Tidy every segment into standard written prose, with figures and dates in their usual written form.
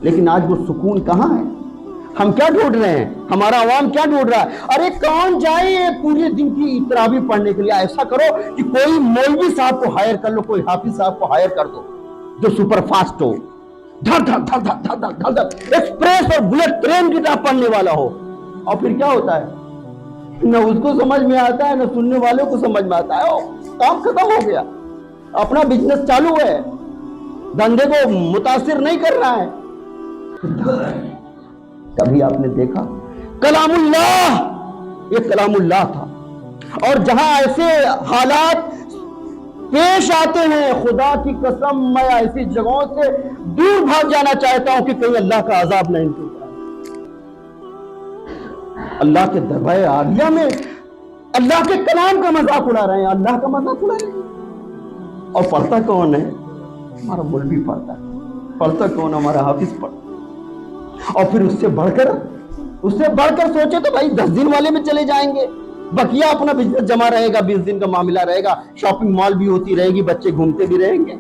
لیکن آج وہ سکون کہاں ہے؟ ہم کیا ڈھونڈ رہے ہیں؟ ہمارا عوام کیا ڈھونڈ رہا ہے؟ ارے کون جائے پورے دن کی تراویح پڑھنے کے لیے؟ ایسا کرو کہ کوئی مولوی صاحب کو ہائر کر لو، کوئی حافظ صاحب کو ہائر کر دو جو سپر فاسٹ ہو، دھڑ دھڑ دھڑ دھڑ دھڑ دھڑ دھڑ دھڑ ایکسپریس اور بلٹ ٹرین کی طرح پڑھنے والا ہو۔ اور پھر کیا ہوتا ہے؟ نہ اس کو سمجھ میں آتا ہے، نہ سننے والوں کو سمجھ میں آتا ہے، کام ختم ہو گیا۔ اپنا بزنس چالو ہے، دھندے کو متاثر نہیں کر رہا ہے۔ کبھی آپ نے دیکھا کلام اللہ، یہ کلام اللہ تھا، اور جہاں ایسے حالات پیش آتے ہیں، خدا کی قسم میں ایسی جگہوں سے دور بھاگ جانا چاہتا ہوں کہ کہیں اللہ کا عذاب نہیں ہوتا۔ اللہ کے دربار عالیہ میں اللہ کے کلام کا مذاق اڑا رہے ہیں، اللہ کا مذاق اڑا رہے ہیں۔ اور پڑھتا کون ہے؟ ہمارا مولوی پڑھتا ہے۔ پڑھتا کون؟ ہمارا حافظ پڑھتا ہے۔ اور پھر اس سے بڑھ کر سوچے تو بھائی 10 دن والے میں چلے جائیں گے، بقیہ اپنا بزنس جمع رہے گا، 20 دن کا معاملہ رہے گا، شاپنگ مال بھی ہوتی رہے گی، بچے گھومتے بھی رہیں گے۔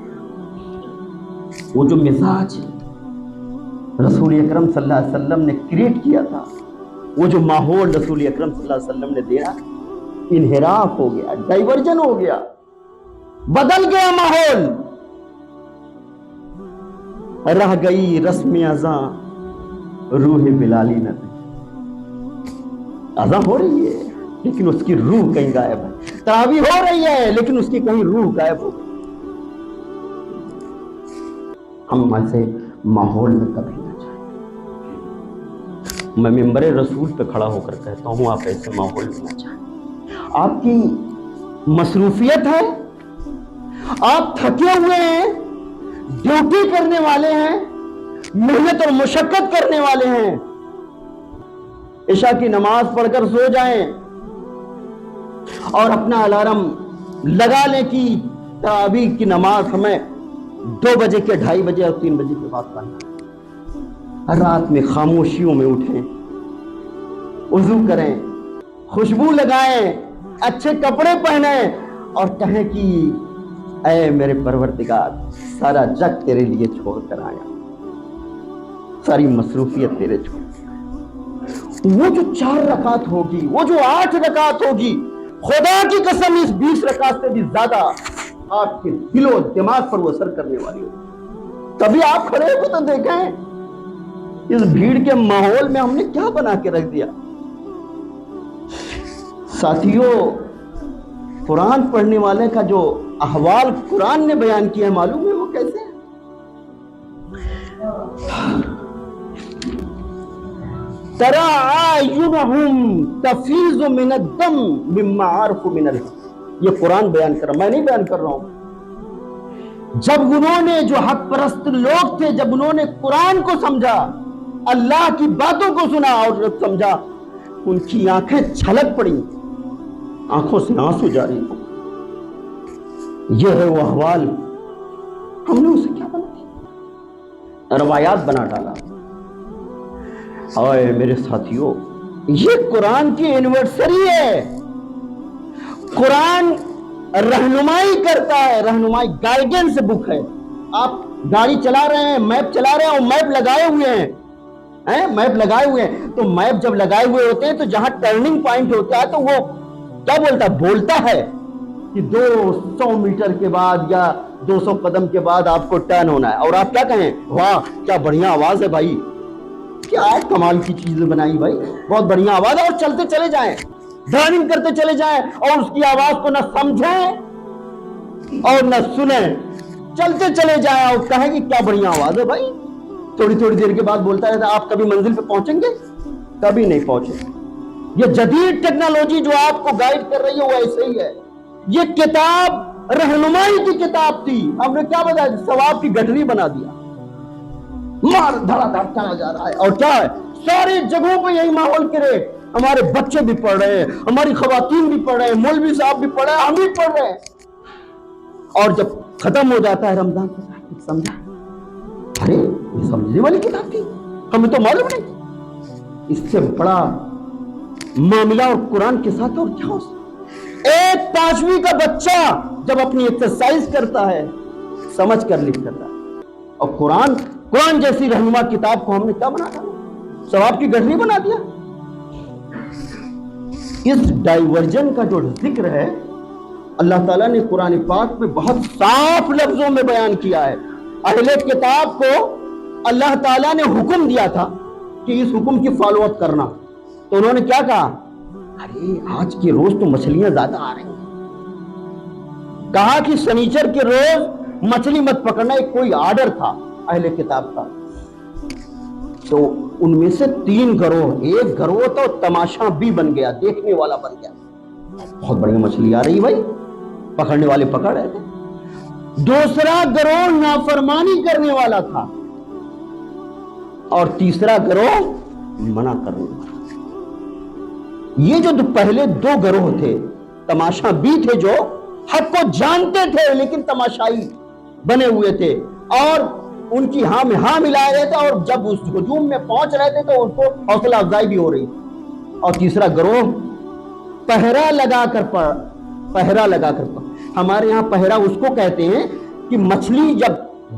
وہ جو مزاج رسول اکرم صلی اللہ علیہ وسلم نے کریٹ کیا تھا، وہ جو ماحول رسول اکرم صلی اللہ علیہ وسلم نے دیا، انحراف ہو گیا، ڈائیورجن ہو گیا، بدل گیا ماحول۔ رہ گئی رسم ازاں روح بلالی نہ دی۔ اذان ہو رہی ہے لیکن اس کی روح کہیں غائب ہے، تراویح ہو رہی ہے لیکن اس کی کہیں روح غائب ہو گئی۔ ہم ایسے ماحول میں کبھی نہ جائیں۔ میں منبر رسول پہ کھڑا ہو کر کہتا ہوں آپ ایسے ماحول میں نہ جائیں۔ آپ کی مصروفیت ہے، آپ تھکے ہوئے ہیں، ڈیوٹی کرنے والے ہیں، محنت اور مشقت کرنے والے ہیں، عشاء کی نماز پڑھ کر سو جائیں اور اپنا الارم لگا لیں کہ تراویح کی نماز ہمیں 2 بجے کے 2:30 بجے اور 3 بجے کے بعد پڑھنا۔ رات میں خاموشیوں میں اٹھیں، وضو کریں، خوشبو لگائیں، اچھے کپڑے پہنیں اور کہیں کہ اے میرے پروردگار، سارا جگ تیرے لیے چھوڑ کر آیا، ساری مصروفیت تیرے چھوڑ۔ وہ جو 4 رکعت ہوگی، وہ جو 8 رکعت ہوگی، خدا کی قسم اس 20 رکعت سے بھی زیادہ آپ کے دل و دماغ پر وہ اثر کرنے والی ہوگی۔ کبھی آپ کھڑے ہو تو دیکھیں اس بھیڑ کے ماحول میں ہم نے کیا بنا کے رکھ دیا۔ ساتھیوں، قرآن پڑھنے والے کا جو احوال قرآن نے بیان کیا ہے، معلوم ہے وہ کیسے ہے؟ ترى أعينهم تفيض من الدم مما عرفوا من الحق۔ یہ قرآن بیان کر رہا، میں نہیں بیان کر رہا ہوں۔ جب انہوں نے، جو حق پرست لوگ تھے، جب انہوں نے قرآن کو سمجھا، اللہ کی باتوں کو سنا اور جب سمجھا، ان کی آنکھیں چھلک پڑی، آنکھوں سے آنسو جاری ہو۔ یہ ہے وہ احوال، ہم نے اسے کیا بنا دیا؟ روایات بنا ڈالا۔ اوے میرے ساتھیوں، یہ قرآن کی اینیورسری ہے۔ قرآن رہنمائی کرتا ہے، رہنمائی گائیڈنس بک ہے۔ آپ گاڑی چلا رہے ہیں، میپ چلا رہے ہیں، اور میپ لگائے ہوئے ہیں، میپ لگائے ہوئے ہیں، تو میپ جب لگائے ہوئے ہوتے ہیں تو جہاں ٹرننگ پوائنٹ ہوتا ہے تو وہ کیا بولتا ہے کہ 200 میٹر کے بعد یا 200 قدم کے بعد آپ کو ٹرن ہونا ہے، اور آپ کیا کہیں؟ واہ کیا بڑھیا آواز ہے بھائی، کیا کمال کی چیزیں بنائی بھائی، بہت بڑھیا آواز ہے، اور چلتے چلے جائیں، ڈرائیونگ کرتے چلے جائیں، اور اس کی آواز کو نہ سمجھیں اور نہ سنیں، چلتے چلے جائیں اور کہیں کہ کیا بڑھیا آواز ہے بھائی۔ تھوڑی دیر کے بعد بولتا ہے آپ کبھی منزل پہ پہنچیں گے؟ کبھی نہیں پہنچے۔ یہ جدید ٹیکنالوجی جو آپ کو گائیڈ کر رہی ہے وہ ایسے ہی ہے۔ یہ کتاب رہنمائی کی کتاب تھی، ہم نے کیا بتایا؟ ثواب کی گٹری بنا دیا، مار دھڑا دھڑ چلا جا رہا ہے۔ اور کیا ہے؟ ساری جگہوں پہ یہی ماحول کرے، ہمارے بچے بھی پڑھ رہے ہیں، ہماری خواتین بھی پڑھ رہے ہیں، مولوی صاحب بھی پڑھ رہے ہیں، ہم بھی پڑھ رہے ہیں۔ اور جب ختم ہو جاتا ہے رمضان کا، سمجھا ارے یہ سمجھنے والی کتاب تھی، ہمیں تو معلوم نہیں۔ اس سے بڑا معاملہ اور قرآن کے ساتھ اور کیا ہو سکتا؟ ایک 5ویں کا بچہ جب اپنی ایکسرسائز کرتا ہے، سمجھ کر لکھ کرتا ہے، اور قرآن جیسی رہنما کتاب کو ہم نے کیا بنا دیا؟ ثواب کی گٹھری بنا دیا۔ اس ڈائیورجن کا جو ذکر ہے اللہ تعالیٰ نے قرآن پاک میں بہت صاف لفظوں میں بیان کیا ہے۔ اہل کتاب کو اللہ تعالیٰ نے حکم دیا تھا کہ اس حکم کی فالو اپ کرنا، تو انہوں نے کیا کہا؟ ارے آج کے روز تو مچھلیاں زیادہ آ رہی ہیں، کہا کہ شنیچر کے روز مچھلی مت پکڑنا، ایک کوئی آرڈر تھا اہل کتاب کا۔ تو ان میں سے 3 گروہ، ایک گروہ تو تماشا بھی بن گیا، دیکھنے والا بن گیا، بہت بڑی مچھلی آ رہی بھائی، پکڑنے والے پکڑ رہے تھے۔ دوسرا گروہ نافرمانی کرنے والا تھا، اور تیسرا گروہ منع کرنے والا۔ یہ جو پہلے 2 گروہ تھے، تماشا بھی تھے، جو حق کو جانتے تھے لیکن تماشائی بنے ہوئے تھے، اور ان کی ہاں میں ہاں ملا رہے تھے، اور جب اس ہجوم میں پہنچ رہے تھے تو ان کو حوصلہ افزائی بھی ہو رہی تھی۔ اور تیسرا گروہ پہرا لگا کر ہمارے یہاں پہرا اس کو کہتے ہیں کہ مچھلی جب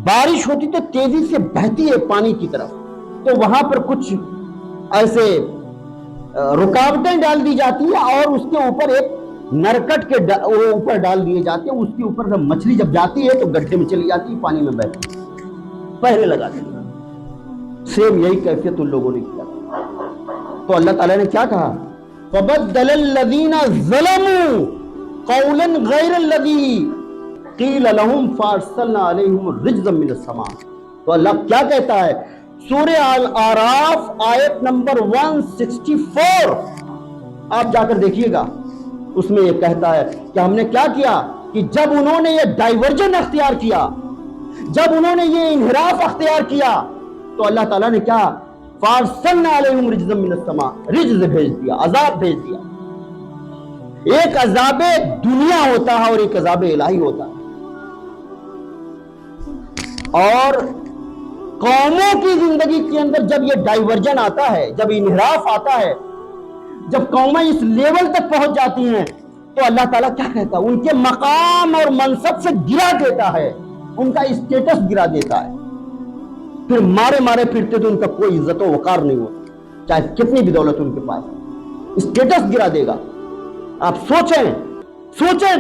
بارش ہوتی تو تیزی سے بہتی ہے پانی کی طرف، تو وہاں پر کچھ ایسے رکاوٹیں ڈال دی جاتی ہیں، اور اس کے اوپر ایک نرکٹ کے اوپر ڈال دیے جاتے ہیں، اس کے اوپر جب مچھلی جب جاتی ہے تو گڈھے میں چلی جاتی ہے، پانی میں بہتی ہے، پہرے لگا دیتے۔ سیم یہی کیفیت ان لوگوں نے کیا۔ تو اللہ تعالیٰ نے کیا کہا؟ فَبَدَّلَ الَّذِينَ ظَلَمُوا قَوْلًا غَيْرَ الَّذِي قِيلَ لَهُمْ فَأَرْسَلْنَا عَلَيْهِمُ الرِّجْزَ مِنَ السَّمَاءِ۔ تو اللہ کیا کہتا ہے؟ سورہ الاعراف آیت نمبر 164 آپ جا کر دیکھیے گا، اس میں یہ کہتا ہے کہ ہم نے کیا کیا کہ جب انہوں نے یہ ڈائیورجن اختیار کیا، جب انہوں نے یہ انحراف اختیار کیا، تو اللہ تعالیٰ نے کیا؟ فَأَرْسَلْنَا عَلَيْهِمْ رِجْزًا مِنَ السَّمَاءِ، رجز بھیج دیا، عذاب بھیج دیا۔ ایک عذاب دنیا ہوتا ہے اور ایک عذاب الہی ہوتا ہے۔ اور قوموں کی زندگی کے اندر جب یہ ڈائیورجن آتا ہے، جب انحراف آتا ہے، جب قومیں اس لیول تک پہنچ جاتی ہیں، تو اللہ تعالیٰ کیا کہتا ہے؟ ان کے مقام اور منصب سے گرا دیتا ہے، ان کا اسٹیٹس گرا دیتا ہے، پھر مارے پھرتے تو ان کا کوئی عزت و وقار نہیں ہوتا، چاہے کتنی بھی دولت ان کے پاس، اسٹیٹس گرا دے گا۔ آپ سوچیں،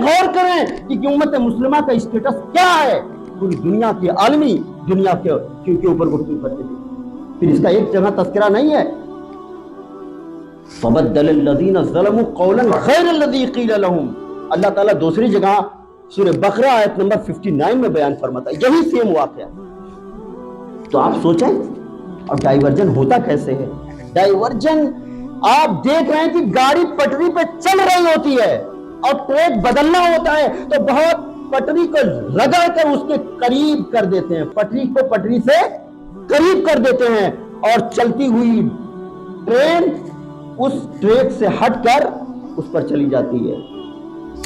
غور کریں کہ امت مسلمہ کا اسٹیٹس کیا ہے پوری دنیا کے، عالمی دنیا کے اوپر گفتگو کرتے تھے، پھر اس کا ایک جگہ تذکرہ نہیں ہے۔ فَبَدَّلَ الَّذِينَ ظَلَمُوا قَوْلًا غَيْرَ الَّذِي قِيلَ لَهُمْ۔ اللہ تعالیٰ دوسری جگہ سورہ بقرہ آیت نمبر 59 میں بیان فرماتا ہے یہی سیم واقعہ۔ تو آپ سوچیں، اور ڈائیورجن ہوتا کیسے ہے؟ ڈائیورجن آپ دیکھ رہے ہیں کہ گاڑی پٹری پہ چل رہی ہوتی ہے اور ٹریک بدلنا ہوتا ہے تو بہت پٹری کو رگڑ کر اس کے قریب کر دیتے ہیں، پٹری کو پٹری سے قریب کر دیتے ہیں، اور چلتی ہوئی ٹرین اس ٹریک سے ہٹ کر اس پر چلی جاتی ہے،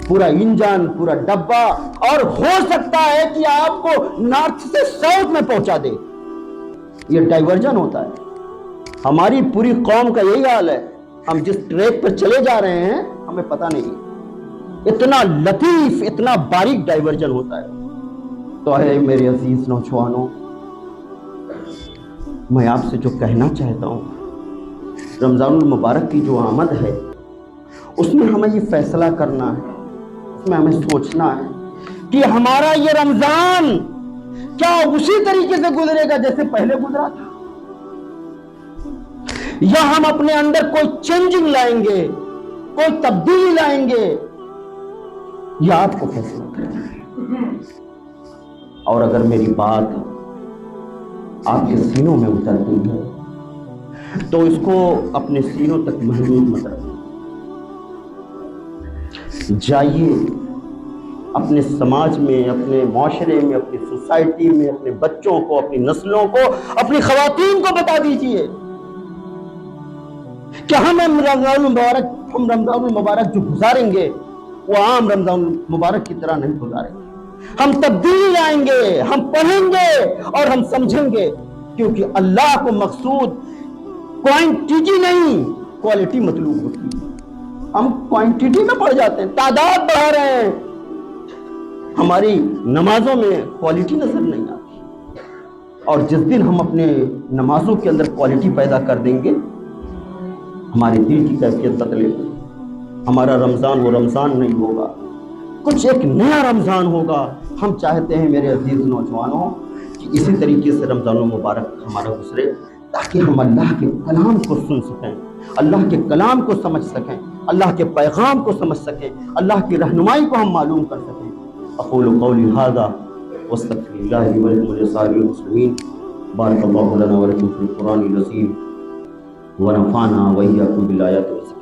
پورا انجن، پورا ڈبہ، اور ہو سکتا ہے کہ آپ کو نارتھ سے ساؤتھ میں پہنچا دے۔ یہ ڈائیورجن ہوتا ہے۔ ہماری پوری قوم کا یہی حال ہے، ہم جس ٹریک پر چلے جا رہے ہیں ہمیں پتہ نہیں، اتنا لطیف، اتنا باریک ڈائیورجن ہوتا ہے۔ تو اے میرے عزیز نوجوانوں، میں آپ سے جو کہنا چاہتا ہوں، رمضان المبارک کی جو آمد ہے اس میں ہمیں یہ فیصلہ کرنا ہے، اس میں ہمیں سوچنا ہے کہ ہمارا یہ رمضان کیا اسی طریقے سے گزرے گا جیسے پہلے گزرا تھا، یا ہم اپنے اندر کوئی چینجنگ لائیں گے، کوئی تبدیلی لائیں گے، یہ آپ کو فیصلہ کرنا ہے۔ اور اگر میری بات آپ کے سینوں میں اترتی ہے تو اس کو اپنے سینوں تک محدود مت رکھیں، جائیے اپنے سماج میں، اپنے معاشرے میں، اپنی سوسائٹی میں، اپنے بچوں کو، اپنی نسلوں کو، اپنی خواتین کو بتا دیجئے کہ ہم رمضان المبارک جو گزاریں گے وہ عام رمضان المبارک کی طرح نہیں گزاریں گے، ہم تبدیلی لائیں گے، ہم پڑھیں گے اور ہم سمجھیں گے، کیونکہ اللہ کو مقصود کوانٹٹی نہیں، کوالٹی مطلوب ہوتی ہے۔ ہم کوانٹٹی میں پڑھ جاتے ہیں، تعداد بڑھا رہے ہیں، ہماری نمازوں میں کوالٹی نظر نہیں آتی، اور جس دن ہم اپنے نمازوں کے اندر کوالٹی پیدا کر دیں گے، ہمارے دل کی کیفیت بدلے گی. ہمارا رمضان وہ رمضان نہیں ہوگا، کچھ ایک نیا رمضان ہوگا. ہم چاہتے ہیں میرے عزیز نوجوانوں کہ اسی طریقے سے رمضان المبارک ہمارا گزرے، تاکہ ہم اللہ کے کلام کو سن سکیں، اللہ کے کلام کو سمجھ سکیں، اللہ کے پیغام کو سمجھ سکیں، اللہ کی رہنمائی کو ہم معلوم کر سکیں. اقول قولی ھذا واستغفر اللہ لي ولكم ولسائر المسلمین. بارک اللہ لنا ولکم فی القرآن العظیم ونفعنا وإياكم بالآیات والذکر